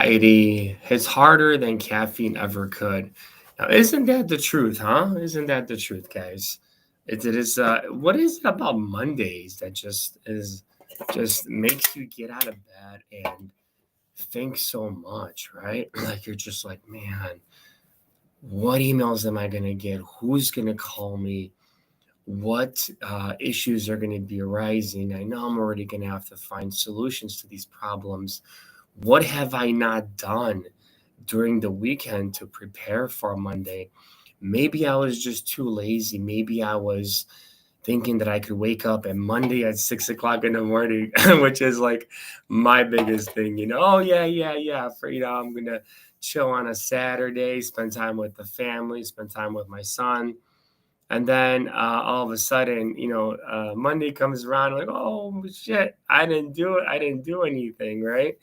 Anxiety hits harder than caffeine ever could. Now, isn't that the truth, huh? Isn't that the truth, guys? It is. What is it about Mondays that just makes you get out of bed and think so much, right? Like you're just like, man, what emails am I gonna get? Who's gonna call me? What issues are going to be arising? I know I'm already going to have to find solutions to these problems. What have I not done during the weekend to prepare for Monday? Maybe I was just too lazy. Maybe I was thinking that I could wake up at Monday at 6 o'clock in the morning, which is like my biggest thing. Oh, yeah, yeah, yeah. I'm going to chill on a Saturday, spend time with the family, spend time with my son. And then all of a sudden, Monday comes around, like, oh shit, I didn't do it. I didn't do anything, right?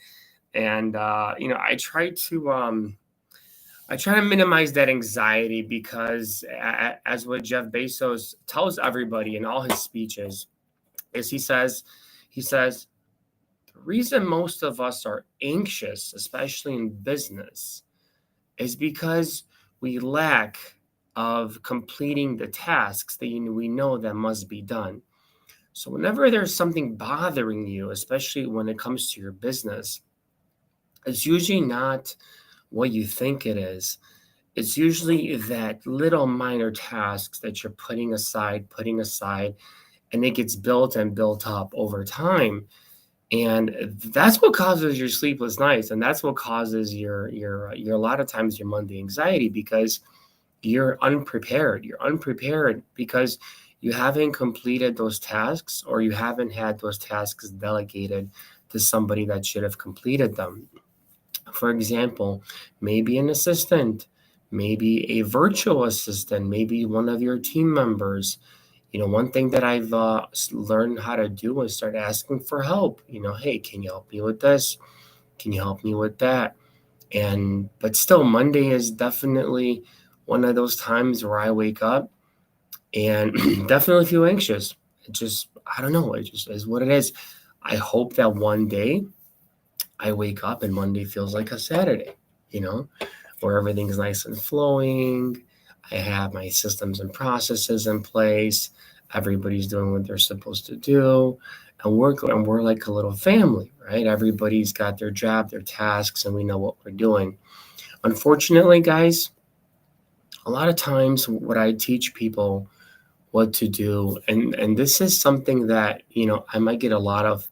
And I try to minimize that anxiety because, as what Jeff Bezos tells everybody in all his speeches, is he says the reason most of us are anxious, especially in business, is because we lack of completing the tasks that we know that must be done. So whenever there's something bothering you, especially when it comes to your business, it's usually not what you think it is. It's usually that little minor tasks that you're putting aside, and it gets built and built up over time. And that's what causes your sleepless nights, and that's what causes your a lot of times your Monday anxiety, because you're unprepared. You're unprepared because you haven't completed those tasks, or you haven't had those tasks delegated to somebody that should have completed them. For example, maybe an assistant, maybe a virtual assistant, maybe one of your team members. One thing that I've learned how to do is start asking for help. Hey, can you help me with this? Can you help me with that? But still, Monday is definitely one of those times where I wake up and definitely feel anxious. I don't know, it just is what it is. I hope that one day I wake up and Monday feels like a Saturday, you know, where everything's nice and flowing. I have my systems and processes in place. Everybody's doing what they're supposed to do. And we're like a little family, right? Everybody's got their job, their tasks, and we know what we're doing. Unfortunately, guys, a lot of times what I teach people what to do, and this is something that, I might get a lot of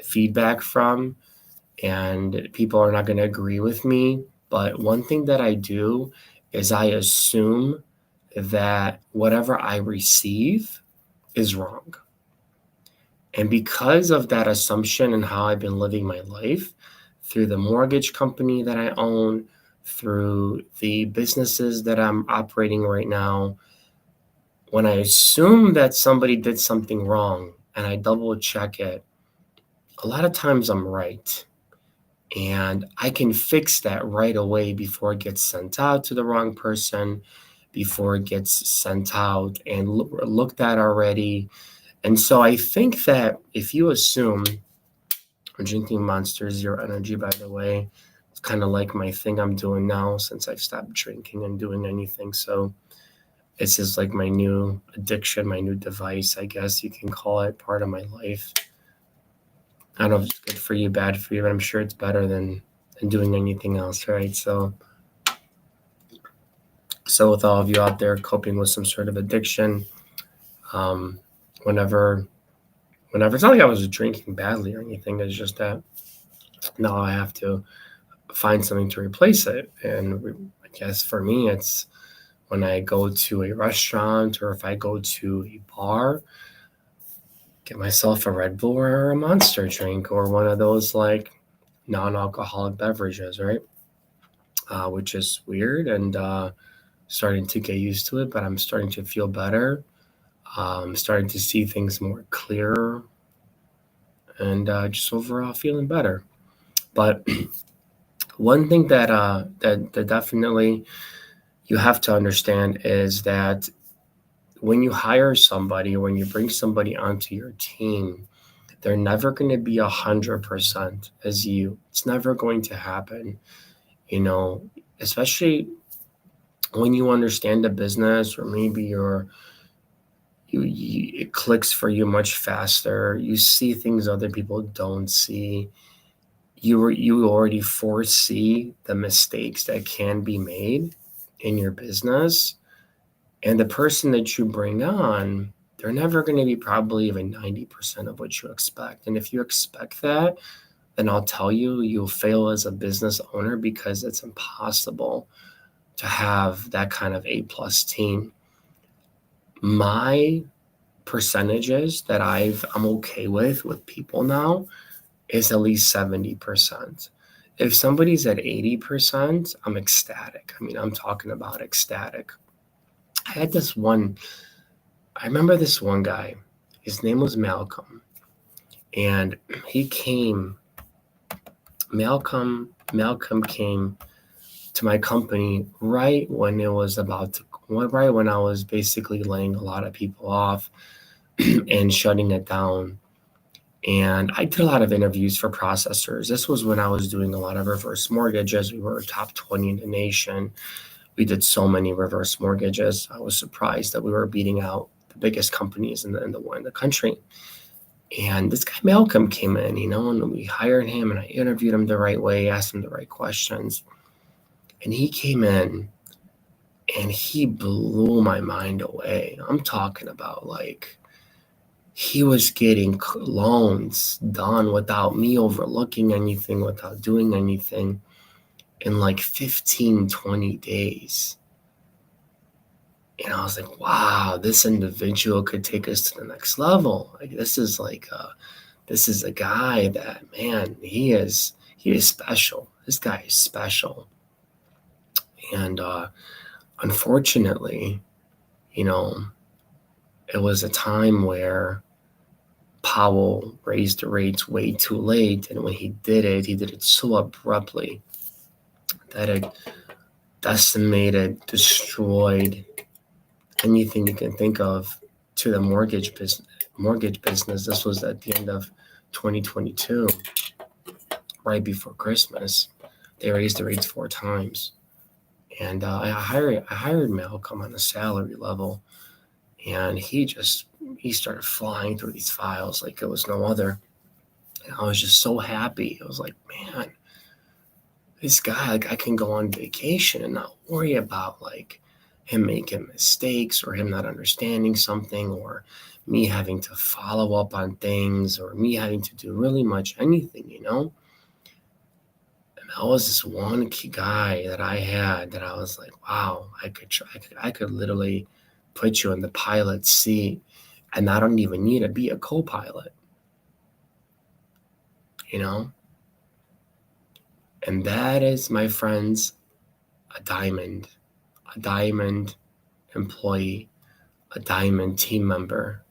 feedback from, and people are not going to agree with me. But one thing that I do is I assume that whatever I receive is wrong. And because of that assumption and how I've been living my life through the mortgage company that I own, through the businesses that I'm operating right now, when I assume that somebody did something wrong and I double check it, a lot of times I'm right. And I can fix that right away before it gets sent out to the wrong person, before it gets sent out and looked at already. And so I think that if you assume, drinking Monster Zero Energy, by the way, it's kind of like my thing I'm doing now since I've stopped drinking and doing anything. So it's just like my new addiction, my new device, I guess you can call it, part of my life. I don't know if it's good for you, bad for you, but I'm sure it's better than doing anything else, right? So with all of you out there coping with some sort of addiction, um, whenever it's not like I was drinking badly or anything, it's just that now I have to find something to replace it. And I guess for me, it's when I go to a restaurant or if I go to a bar, get myself a Red Bull or a Monster drink or one of those like non-alcoholic beverages, right? Which is weird, and starting to get used to it, but I'm starting to feel better. Starting to see things more clearer, and just overall feeling better. But one thing that definitely you have to understand is that when you hire somebody, when you bring somebody onto your team, They're never going to be 100% as you. It's never going to happen, especially when you understand the business, or maybe it clicks for you much faster. You see things other people don't see. You already foresee the mistakes that can be made in your business. And the person that you bring on, they're never going to be probably even 90% of what you expect. And if you expect that, then I'll tell you, you'll fail as a business owner, because it's impossible to have that kind of A+ team. My percentages that I'm okay with people now is at least 70%. If somebody's at 80%, I'm ecstatic. I mean, I'm talking about ecstatic. I remember this one guy. His name was Malcolm. And Malcolm came to my company right when I was basically laying a lot of people off and shutting it down. And I did a lot of interviews for processors. This was when I was doing a lot of reverse mortgages. We were top 20 in the nation. We did so many reverse mortgages. I was surprised that we were beating out the biggest companies in the country. And this guy Malcolm came in, and we hired him, and I interviewed him the right way, asked him the right questions. And he came in and he blew my mind away. I'm talking about, like, he was getting loans done without me overlooking anything, without doing anything, in like 15, 20 days. And I was like, wow, this individual could take us to the next level. Like, this is a guy that, man, he is special. This guy is special. And unfortunately, it was a time where Powell raised the rates way too late. And when he did it so abruptly that it decimated, destroyed anything you can think of to the mortgage business. This was at the end of 2022, right before Christmas. They raised the rates 4 times. And I hired Malcolm on a salary level, and he started flying through these files like it was no other. And I was just so happy. I was like, man, this guy, like, I can go on vacation and not worry about, like, him making mistakes, or him not understanding something, or me having to follow up on things, or me having to do really much anything, And that was this one key guy that I had that I was like, wow, I could literally put you in the pilot seat, and I don't even need to be a co-pilot, And that is, my friends, a diamond employee, a diamond team member,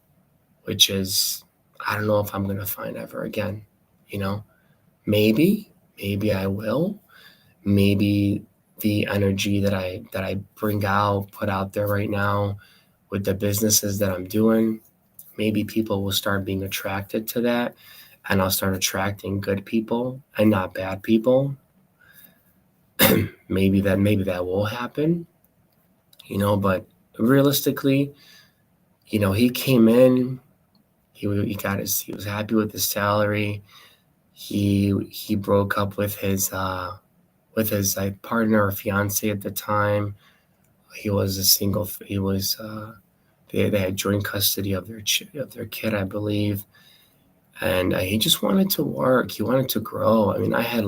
which is, I don't know if I'm going to find ever again. Maybe I will. Maybe the energy that I put out there right now with the businesses that I'm doing, maybe people will start being attracted to that, and I'll start attracting good people and not bad people. maybe that will happen, but realistically, he came in, he was happy with his salary. He broke up with his partner or fiance at the time. He was they had joint custody of their kid, I believe. And he just wanted to work. He wanted to grow. I mean, I had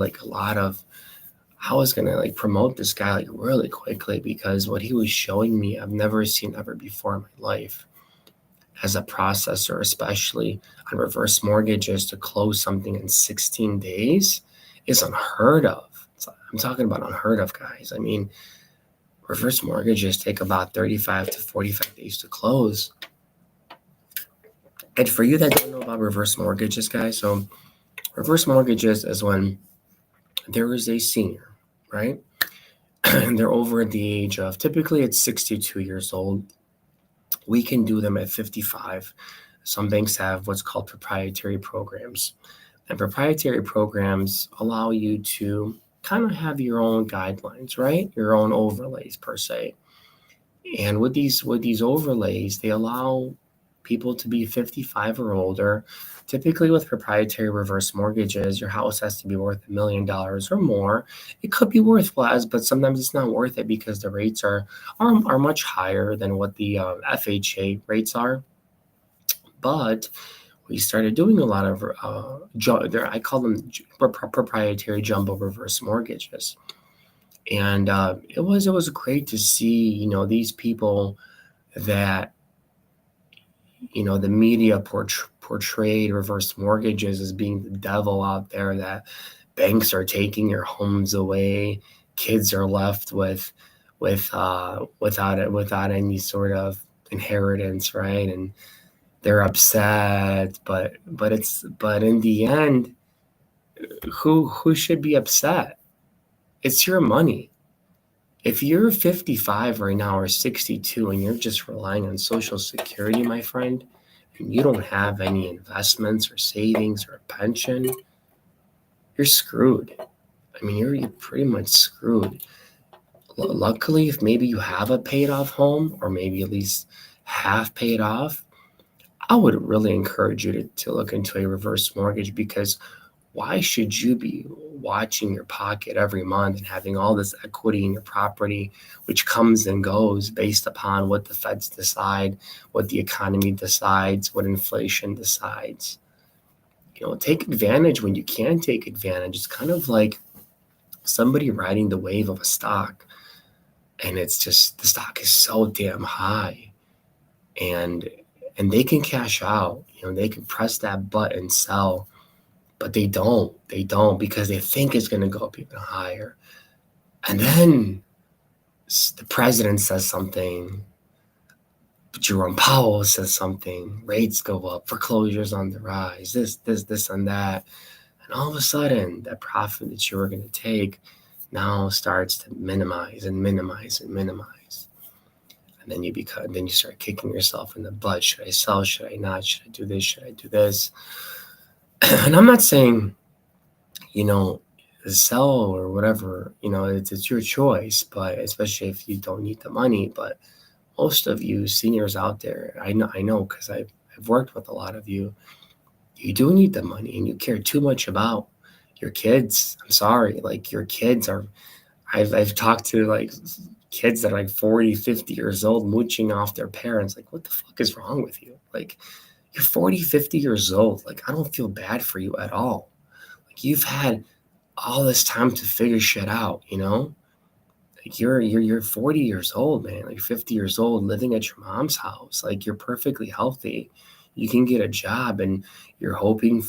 I was going to promote this guy really quickly, because what he was showing me, I've never seen ever before in my life as a processor, especially on reverse mortgages, to close something in 16 days is unheard of. I'm talking about unheard of, guys. I mean, reverse mortgages take about 35 to 45 days to close. And for you that don't know about reverse mortgages, guys, so reverse mortgages is when there is a senior, right? And they're over at the age of, typically it's 62 years old. We can do them at 55. Some banks have what's called proprietary programs. And proprietary programs allow you to kind of have your own guidelines, right? Your own overlays per se. And with these overlays, they allow people to be 55 or older. Typically with proprietary reverse mortgages, your house has to be worth $1 million or more. It could be worth less, but sometimes it's not worth it because the rates are much higher than what the FHA rates are. But we started doing a lot of I call them proprietary jumbo reverse mortgages. And it was great to see, these people that, the media portrayed reverse mortgages as being the devil out there, that banks are taking your homes away, kids are left without any sort of inheritance, right? And they're upset, but in the end, who should be upset? It's your money. If you're 55 right now or 62 and you're just relying on Social Security, my friend, and you don't have any investments or savings or a pension, you're screwed. I mean, you're pretty much screwed. Luckily, if maybe you have a paid off home or maybe at least half paid off, I would really encourage you to look into a reverse mortgage, because why should you be watching your pocket every month and having all this equity in your property, which comes and goes based upon what the feds decide, what the economy decides, what inflation decides? Take advantage when you can take advantage. It's kind of like somebody riding the wave of a stock, and it's just the stock is so damn high, and they can cash out. They can press that button, sell. But they don't because they think it's going to go up even higher. And then the president says something, Jerome Powell says something, rates go up, foreclosures on the rise, this, and that. And all of a sudden, that profit that you were going to take now starts to minimize and minimize and minimize. And then you start kicking yourself in the butt. Should I sell? Should I not? Should I do this? Should I do this? And I'm not saying, sell or whatever, it's your choice, but especially if you don't need the money. But most of you seniors out there, I know, because I've worked with a lot of you, you do need the money and you care too much about your kids. I'm sorry, like your kids are, I've talked to like kids that are like 40, 50 years old mooching off their parents. Like, what the fuck is wrong with you? Like, you're 40, 50 years old. Like, I don't feel bad for you at all. Like, you've had all this time to figure shit out, Like, you're 40 years old, man. Like, 50 years old, living at your mom's house. Like, you're perfectly healthy. You can get a job, and you're hoping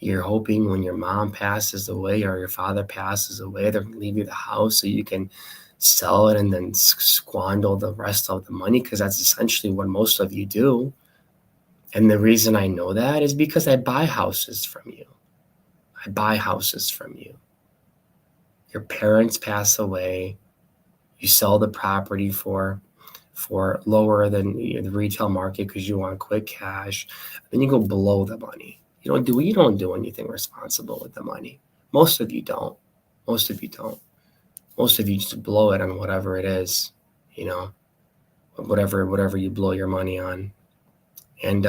when your mom passes away or your father passes away, they're gonna leave you the house so you can sell it and then squander the rest of the money, because that's essentially what most of you do. And the reason I know that is because I buy houses from you. Your parents pass away. You sell the property for lower than the retail market because you want quick cash. Then you go below the money. You don't do anything responsible with the money. Most of you don't. Most of you just blow it on whatever it is, whatever you blow your money on. And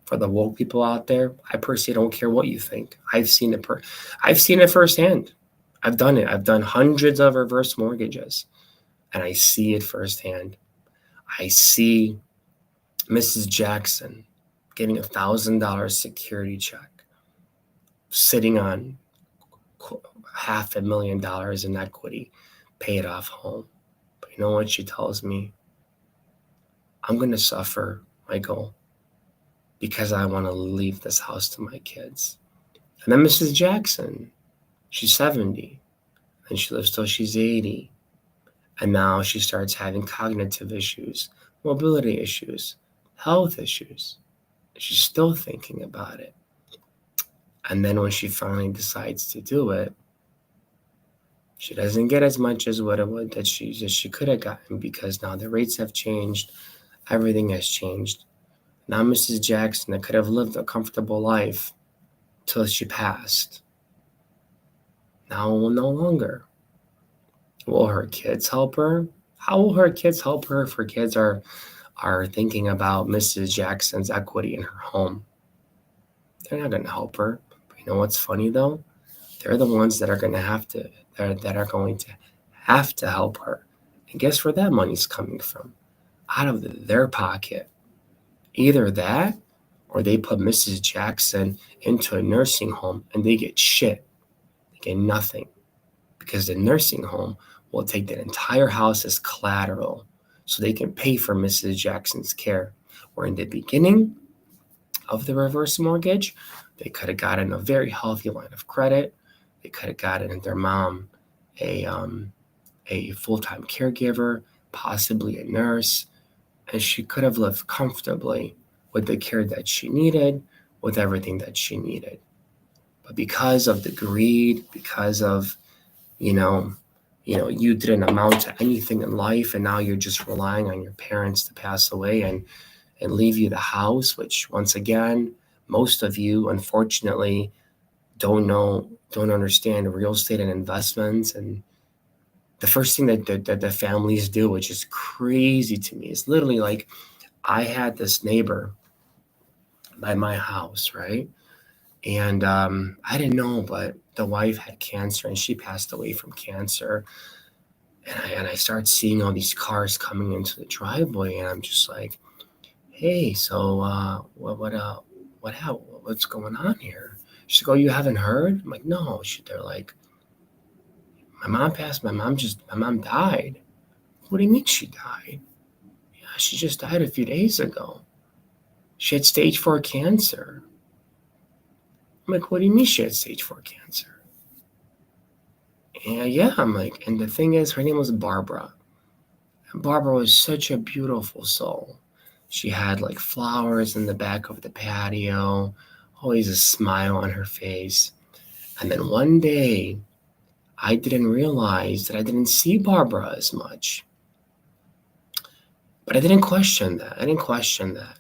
for the woke people out there, I personally don't care what you think. I've seen it firsthand. I've done it. I've done hundreds of reverse mortgages, and I see it firsthand. I see Mrs. Jackson getting $1,000 security check, sitting on $500,000 in equity, paid off home. But you know what she tells me? I'm going to suffer, Michael, because I want to leave this house to my kids. And then Mrs. Jackson, she's 70, and she lives till she's 80. And now she starts having cognitive issues, mobility issues, health issues. She's still thinking about it. And then when she finally decides to do it, she doesn't get as much as what it would that she could have gotten, because now the rates have changed Everything has changed. Now Mrs. Jackson, that could have lived a comfortable life till she passed, now will no longer. Will her kids help her? How will her kids help her if her kids are thinking about Mrs. Jackson's equity in her home? They're not going to help her. But you know what's funny though? They're the ones that are going to have to help her. And guess where that money's coming from? Out of their pocket. Either that, or they put Mrs. Jackson into a nursing home and they get shit. They get nothing. Because the nursing home will take that entire house as collateral so they can pay for Mrs. Jackson's care. Where in the beginning of the reverse mortgage, they could have gotten a very healthy line of credit. They could have gotten their mom a full-time caregiver, possibly a nurse, and she could have lived comfortably with the care that she needed, with everything that she needed. But because of the greed, because of, you didn't amount to anything in life, and now you're just relying on your parents to pass away and leave you the house, which once again, most of you, unfortunately, don't understand real estate and investments. And the first thing that the families do, which is crazy to me, is literally like, I had this neighbor by my house, right? And I didn't know, but the wife had cancer and she passed away from cancer. And I started seeing all these cars coming into the driveway, and I'm just like, hey, so what's going on here? She's like, oh, you haven't heard? I'm like, no. They're like, my mom passed. My mom died. What do you mean she died? Yeah, she just died a few days ago. She had stage 4 cancer. I'm like, what do you mean she had stage 4 cancer? And yeah, I'm like, and the thing is, her name was Barbara. And Barbara was such a beautiful soul. She had like flowers in the back of the patio, always a smile on her face. And then one day, I didn't realize that I didn't see Barbara as much. But I didn't question that.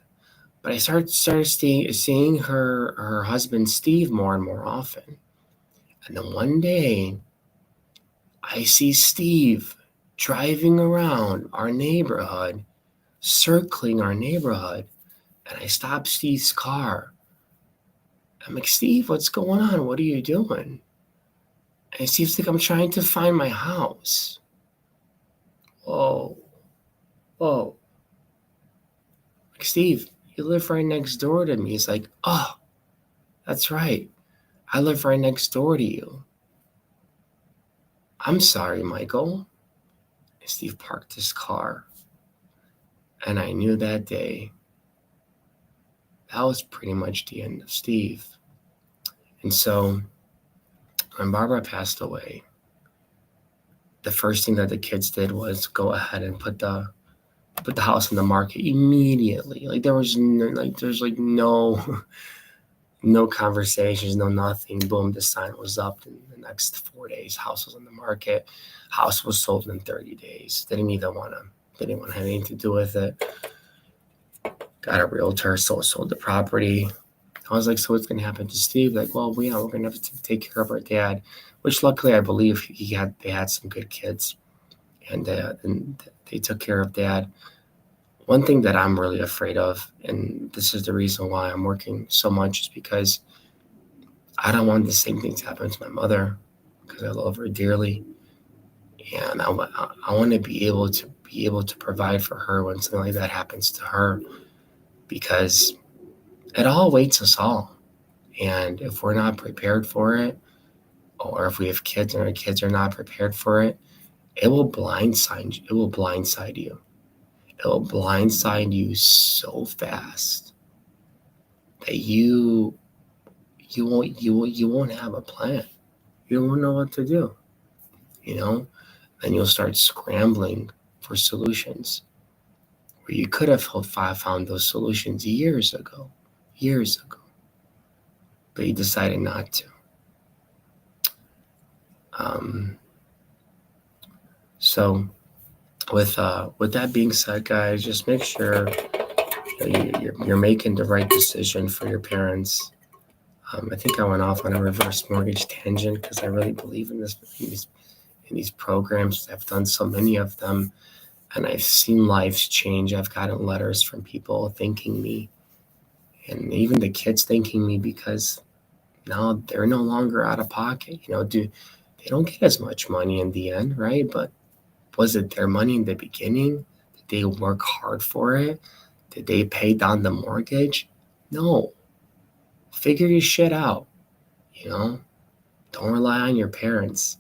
But I started seeing her husband Steve more and more often. And then one day, I see Steve driving around our neighborhood, circling our neighborhood, and I stop Steve's car. I'm like, Steve, what's going on? What are you doing? And Steve's like, I'm trying to find my house. Whoa. Like, Steve, you live right next door to me. He's like, oh, that's right. I live right next door to you. I'm sorry, Michael. And Steve parked his car. And I knew that day that was pretty much the end of Steve. And so when Barbara passed away, the first thing that the kids did was go ahead and put the house on the market immediately. Like there's no no conversations, no nothing. Boom, the sign was up in the next 4 days. House was on the market. House was sold in 30 days. Didn't want to have anything to do with it. Got a realtor, sold the property. I was like, so what's going to happen to Steve? Like, well, yeah, we're going to have to take care of our dad, which luckily I believe they had some good kids, and they took care of Dad. One thing that I'm really afraid of, and this is the reason why I'm working so much, is because I don't want the same thing to happen to my mother, because I love her dearly, and I want to be able to provide for her when something like that happens to her, because it all awaits us all. And if we're not prepared for it, or if we have kids and our kids are not prepared for it, it will blindside you. It will blindside you so fast that you won't have a plan. You won't know what to do, and you'll start scrambling for solutions where you could have found those solutions years ago, but you decided not to. So with that being said, guys, just make sure you're making the right decision for your parents. I think I went off on a reverse mortgage tangent because I really believe in these programs. I've done so many of them, and I've seen lives change. I've gotten letters from people thanking me, and even the kids thanking me because now they're no longer out of pocket. They don't get as much money in the end, right? But was it their money in the beginning? Did they work hard for it? Did they pay down the mortgage? No. Figure your shit out. You know, don't rely on your parents.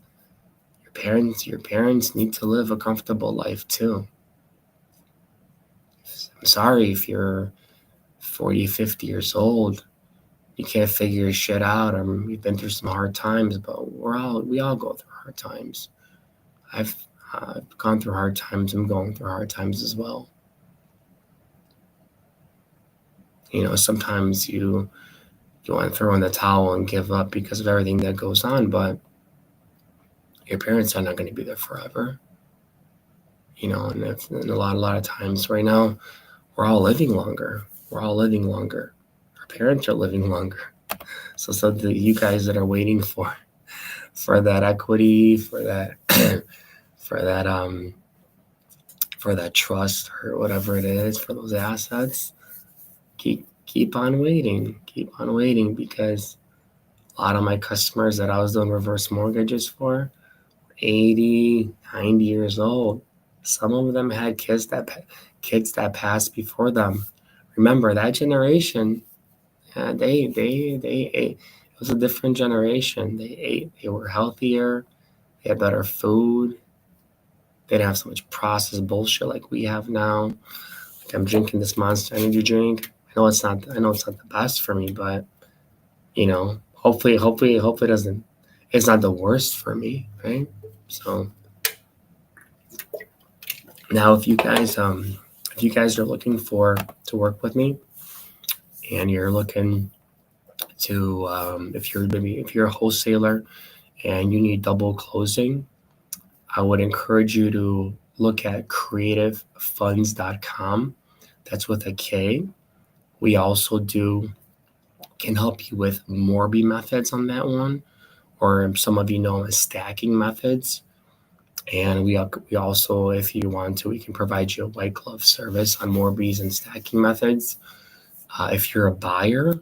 Your parents need to live a comfortable life too. I'm sorry if you're 40, 50 years old, you can't figure your shit out, or you've been through some hard times, but we all go through hard times. I've gone through hard times. I'm going through hard times as well. Sometimes you want to throw in the towel and give up because of everything that goes on, but your parents are not going to be there forever. And a lot of times right now, we're all living longer. Our parents are living longer. So you guys that are waiting for that equity, for that for that for that trust or whatever it is, for those assets, keep on waiting because a lot of my customers that I was doing reverse mortgages for, 80, 90 years old. Some of them had kids that passed before them. Remember that generation? They ate. It was a different generation. They ate. They were healthier. They had better food. They didn't have so much processed bullshit like we have now. Like I'm drinking this Monster Energy drink. I know it's not the best for me, but hopefully it doesn't. It's not the worst for me, right? So now, if you guys are looking to work with me, and you're looking to if you're a wholesaler and you need double closing, I would encourage you to look at creativefunds.com. That's with a K. We also can help you with Morby methods on that one, or some of you know as stacking methods. And we also, if you want to, we can provide you a white glove service on Morby's and stacking methods. If you're a buyer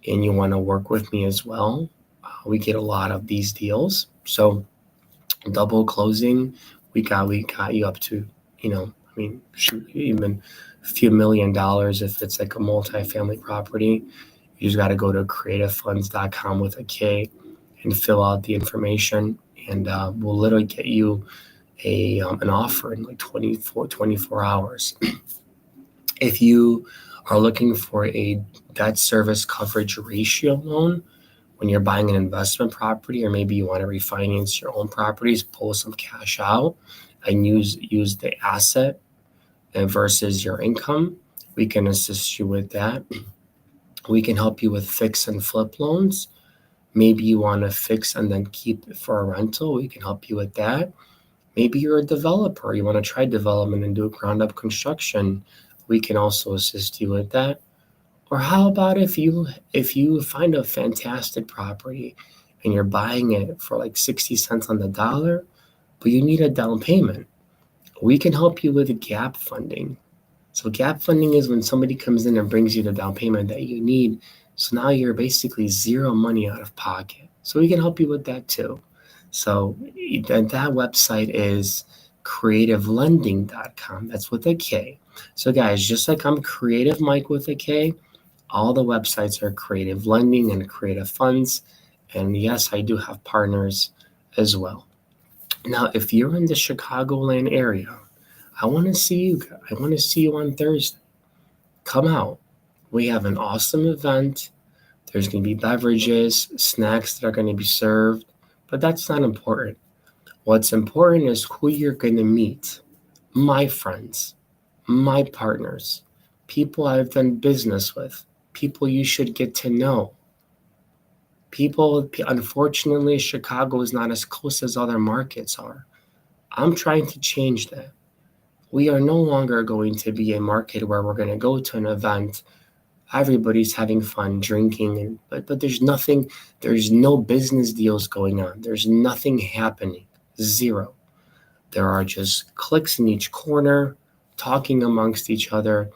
and you want to work with me as well, we get a lot of these deals. So double closing, we got you up to, even a few $1,000,000 if it's like a multifamily property. You just got to go to creativefunds.com with a K and fill out the information, and we'll literally get you an offer in like 24 hours. If you are looking for a debt service coverage ratio loan when you're buying an investment property, or maybe you want to refinance your own properties, pull some cash out and use the asset versus your income, we can assist you with that. We can help you with fix and flip loans. Maybe you want to fix and then keep it for a rental. We can help you with that. Maybe you're a developer. You want to try development and do a ground up construction. We can also assist you with that. Or how about if you find a fantastic property and you're buying it for like 60 cents on the dollar, but you need a down payment? We can help you with gap funding. So gap funding is when somebody comes in and brings you the down payment that you need. So now you're basically zero money out of pocket. So we can help you with that too. So that website is creativelending.com. That's with a K. So guys, just like I'm Creative Mike with a K, all the websites are Creative Lending and Creative Funds. And yes, I do have partners as well. Now, if you're in the Chicagoland area, I want to see you. I want to see you on Thursday. Come out. We have an awesome event. There's going to be beverages, snacks that are going to be served, but that's not important. What's important is who you're going to meet. My friends, my partners, people I've done business with, people you should get to know. Unfortunately, Chicago is not as close as other markets are. I'm trying to change that. We are no longer going to be a market where we're going to go to an event, everybody's having fun drinking, but there's no business deals going on. There's nothing happening. Zero. There are just cliques in each corner, talking amongst each other.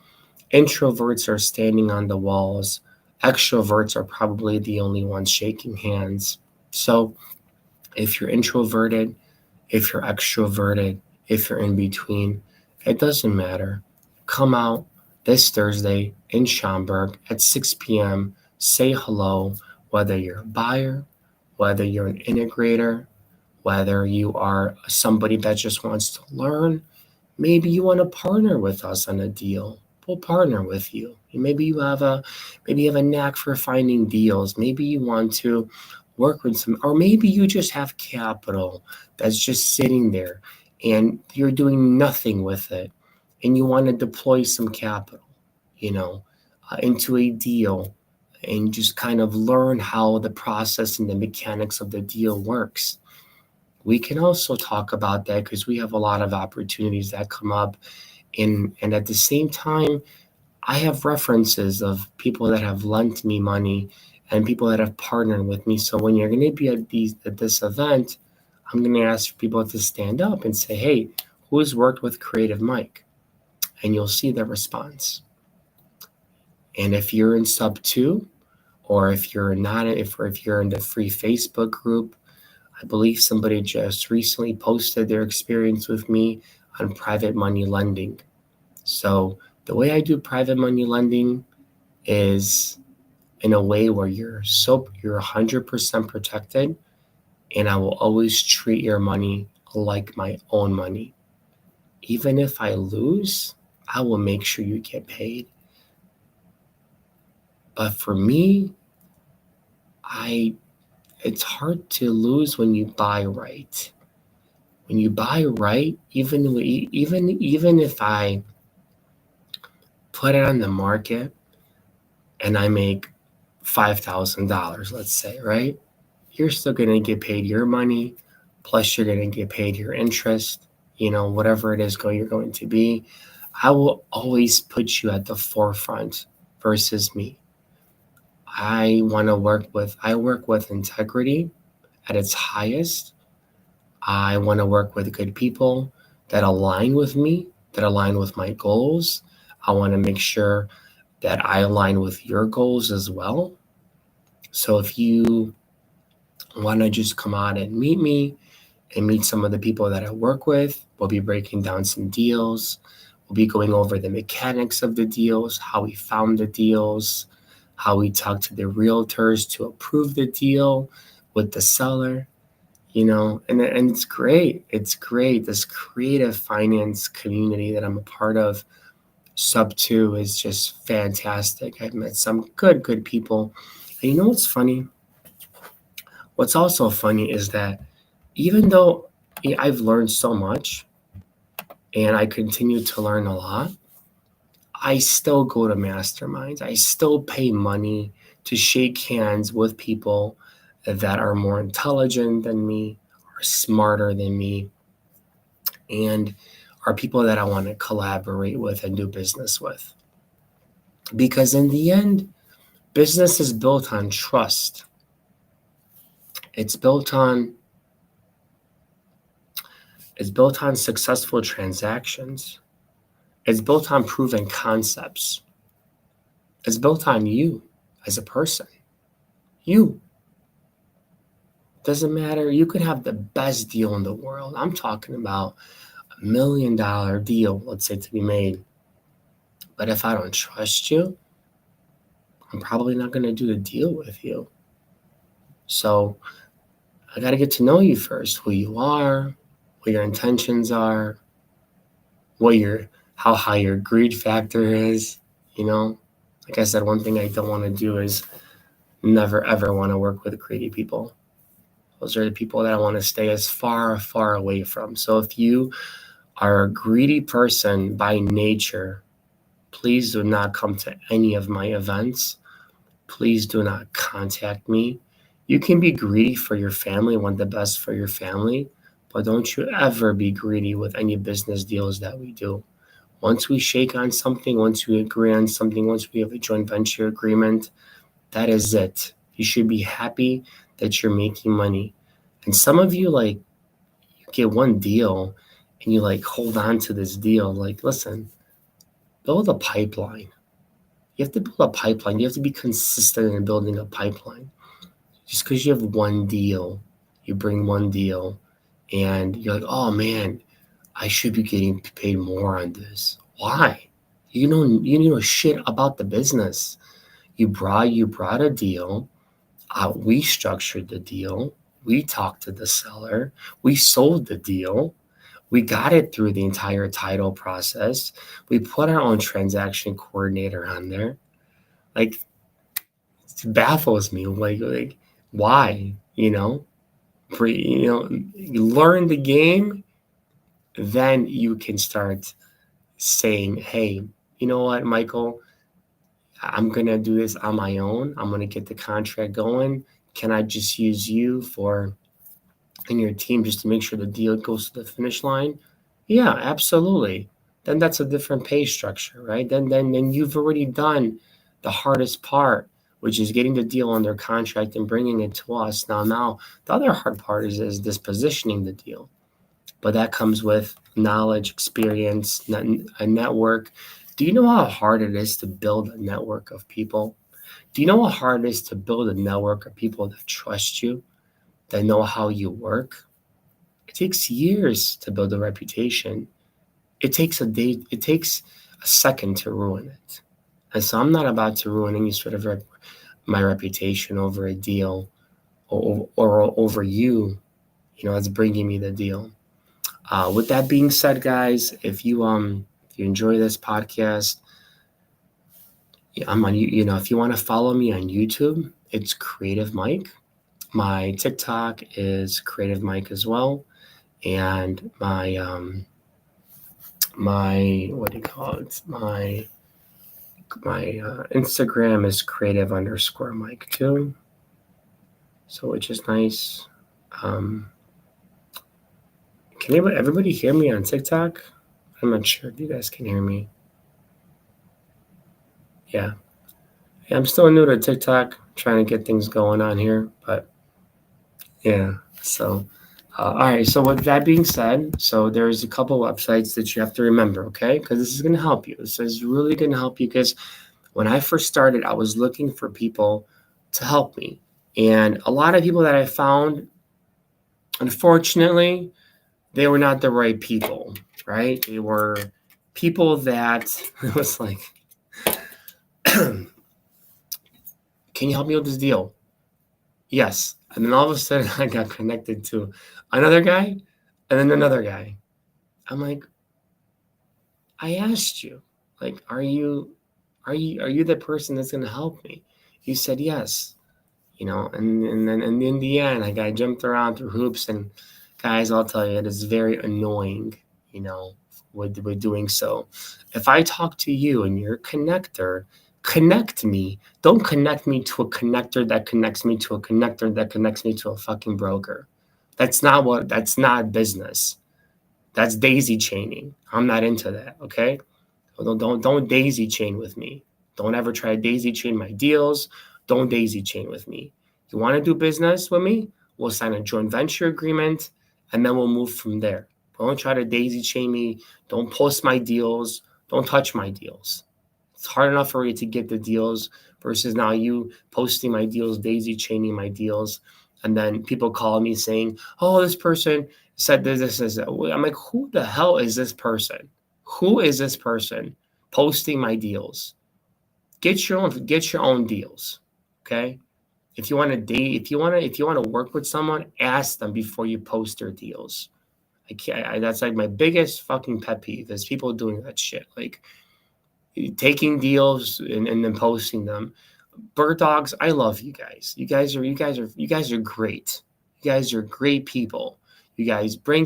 Introverts are standing on the walls. Extroverts are probably the only ones shaking hands. So if you're introverted, if you're extroverted, if you're in between, it doesn't matter. Come out this Thursday in Schaumburg at 6 p.m. Say hello, whether you're a buyer, whether you're an integrator, whether you are somebody that just wants to learn. Maybe you want to partner with us on a deal. We'll partner with you. Maybe you have a knack for finding deals. Maybe you want to work with some, or maybe you just have capital that's just sitting there and you're doing nothing with it, and you want to deploy some capital, you know, into a deal and just kind of learn how the process and the mechanics of the deal works. We can also talk about that because we have a lot of opportunities that come up. And at the same time, I have references of people that have lent me money and people that have partnered with me. So when you're going to be at this event, I'm going to ask people to stand up and say, "Hey, who's worked with Creative Mike?" And you'll see the response. And if you're in sub 2, or if you're not, if you're in the free Facebook group, I believe somebody just recently posted their experience with me on private money lending. So the way I do private money lending is in a way where you're 100% protected, and I will always treat your money like my own money. Even if I lose, I will make sure you get paid. But for me, it's hard to lose when you buy right. When you buy right, even if I put it on the market and I make $5,000, let's say, right? You're still going to get paid your money, plus you're going to get paid your interest, whatever it is you're going to be. I will always put you at the forefront versus me. I work with integrity at its highest. I want to work with good people that align with me, that align with my goals. I want to make sure that I align with your goals as well. So if you want to just come out and meet me and meet some of the people that I work with, we'll be breaking down some deals. We'll be going over the mechanics of the deals, how we found the deals, how we talk to the realtors to approve the deal with the seller, and it's great. It's great. This creative finance community that I'm a part of, sub 2, is just fantastic. I've met some good people. And you know what's funny? What's also funny is that even though I've learned so much and I continue to learn a lot, I still go to masterminds. I still pay money to shake hands with people that are more intelligent than me, are smarter than me, and are people that I want to collaborate with and do business with. Because in the end, business is built on trust. It's built on successful transactions. It's built on proven concepts. It's built on you as a person. You. Doesn't matter. You could have the best deal in the world. I'm talking about $1 million deal, let's say, to be made. But if I don't trust you, I'm probably not going to do the deal with you. So I got to get to know you first, who you are, what your intentions are, how high your greed factor is. Like I said, one thing I don't want to do is never ever want to work with greedy people. Those are the people that I want to stay as far away from. So if you are a greedy person by nature, please do not come to any of my events. Please do not contact me. You can be greedy for your family, want the best for your family, But don't you ever be greedy with any business deals that we do. Once we shake on something, once we agree on something, once we have a joint venture agreement, that is it. You should be happy that you're making money. And some of you, like, you get one deal and you like hold on to this deal. Like, listen, build a pipeline. You have to build a pipeline. You have to be consistent in building a pipeline. Just because you have one deal, you bring one deal, and you're like, oh man, I should be getting paid more on this. Why? You know shit about the business. You brought a deal. We structured the deal. We talked to the seller. We sold the deal. We got it through the entire title process. We put our own transaction coordinator on there. Like, it baffles me. Like why? You learn the game, then you can start saying, hey, you know what, Michael, I'm going to do this on my own. I'm going to get the contract going. Can I just use you and your team just to make sure the deal goes to the finish line? Yeah, absolutely. Then that's a different pay structure, right? Then you've already done the hardest part, which is getting the deal under contract and bringing it to us. Now the other hard part is this positioning the deal. But that comes with knowledge, experience, a network. Do you know how hard it is to build a network of people? Do you know how hard it is to build a network of people that trust you, that know how you work? It takes years to build a reputation. It takes a day, it takes a second to ruin it. And so I'm not about to ruin any sort of my reputation over a deal or over you, that's bringing me the deal. With that being said, guys, if you enjoy this podcast, I'm on if you want to follow me on YouTube, it's Kreative Mike. My TikTok is Kreative Mike as well, and my what do you call it? My Instagram is creative_Mike too. So which is nice. Can everybody hear me on TikTok? I'm not sure if you guys can hear me. Yeah, I'm still new to TikTok, trying to get things going on here, but yeah. So, all right. So with that being said, so there's a couple websites that you have to remember, okay? Because this is going to help you. This is really going to help you because when I first started, I was looking for people to help me, and a lot of people that I found, unfortunately, they were not the right people, right? They were people that it was like, can you help me with this deal? Yes. And then all of a sudden I got connected to another guy and then another guy. I'm like, I asked you, like, are you the person that's going to help me? You said yes, and then and in the end, I jumped around through hoops, and guys, I'll tell you, it is very annoying, with doing so. If I talk to you and you're a connector, connect me. Don't connect me to a connector that connects me to a connector that connects me to a fucking broker. That's not business. That's daisy chaining. I'm not into that, okay? Don't daisy chain with me. Don't ever try to daisy chain my deals. Don't daisy chain with me. You want to do business with me? We'll sign a joint venture agreement and then we'll move from there. Don't try to daisy chain me. Don't post my deals. Don't touch my deals. It's hard enough for you to get the deals versus now you posting my deals, daisy chaining my deals. And then people call me saying, oh, this person said this. I'm like, who the hell is this person? Who is this person posting my deals? Get your own deals. Okay. If you want to date, if you want to work with someone, ask them before you post their deals. That's like my biggest fucking pet peeve is people doing that shit. Like taking deals and then posting them. Bird dogs, I love you guys. You guys are great. You guys are great people. You guys bring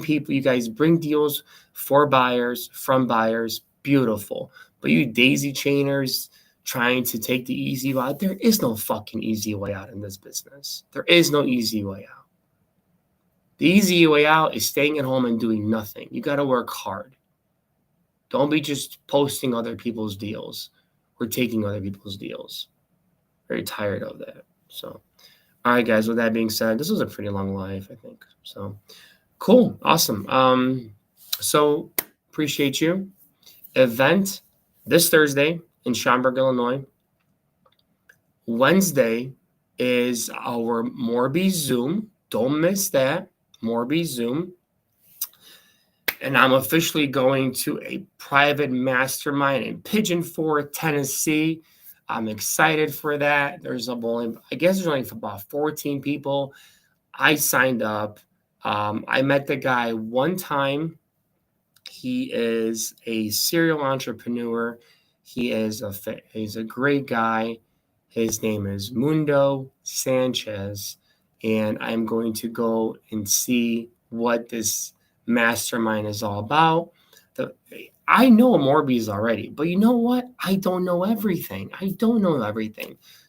deals for buyers, from buyers. Beautiful. But you daisy chainers trying to take the easy way out. There is no fucking easy way out in this business. There is no easy way out. The easy way out is staying at home and doing nothing. You got to work hard. Don't be just posting other people's deals or taking other people's deals. Very tired of that. So, all right, guys, with that being said, this was a pretty long live, I think. So, cool. Awesome. So appreciate you. Event this Thursday in Schaumburg, Illinois. Wednesday is our Morby Zoom. Don't miss that. Morby Zoom. And I'm officially going to a private mastermind in Pigeon Forge, Tennessee. I'm excited for that. There's only about 14 people. I signed up. I met the guy one time. He is a serial entrepreneur. He's a great guy. His name is Mundo Sanchez, and I'm going to go and see what this mastermind is all about. I know Morbius already, but you know what? I don't know everything.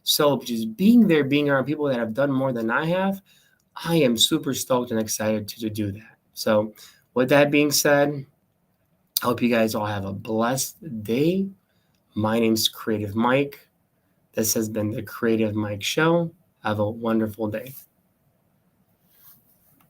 So just being there, being around people that have done more than I have, I am super stoked and excited to do that. So with that being said, I hope you guys all have a blessed day. My name's Creative Mike. This has been the Creative Mike Show. Have a wonderful day.